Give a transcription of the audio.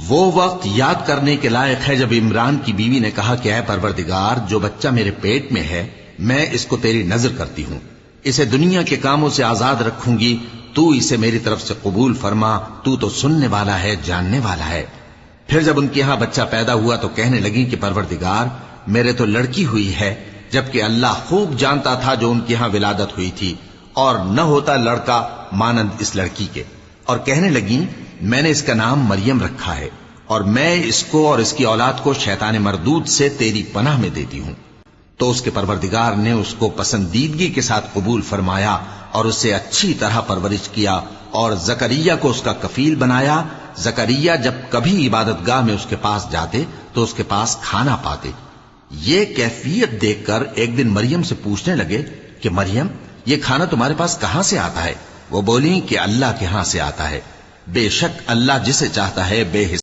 وہ وقت یاد کرنے کے لائق ہے جب عمران کی بیوی نے کہا کہ اے پروردگار، جو بچہ میرے پیٹ میں ہے میں اس کو تیری نظر کرتی ہوں، اسے دنیا کے کاموں سے آزاد رکھوں گی، تو اسے میری طرف سے قبول فرما، تو سننے والا ہے، جاننے والا ہے۔ پھر جب ان کے ہاں بچہ پیدا ہوا تو کہنے لگی کہ پروردگار، میرے تو لڑکی ہوئی ہے، جبکہ اللہ خوب جانتا تھا جو ان کے ہاں ولادت ہوئی تھی، اور نہ ہوتا لڑکا مانند اس لڑکی کے۔ اور کہنے لگیں میں نے اس کا نام مریم رکھا ہے، اور میں اس کو اور اس کی اولاد کو شیطان مردود سے تیری پناہ میں دیتی ہوں۔ تو اس کے پروردگار نے اس کو پسندیدگی کے ساتھ قبول فرمایا اور اسے اچھی طرح پرورش کیا، اور زکریا کو اس کا کفیل بنایا۔ زکریا جب کبھی عبادت گاہ میں اس کے پاس جاتے تو اس کے پاس کھانا پاتے۔ یہ کیفیت دیکھ کر ایک دن مریم سے پوچھنے لگے کہ مریم، یہ کھانا تمہارے پاس کہاں سے آتا ہے؟ وہ بولی کہ اللہ کے ہاں سے آتا ہے، بے شک اللہ جسے چاہتا ہے بے حساب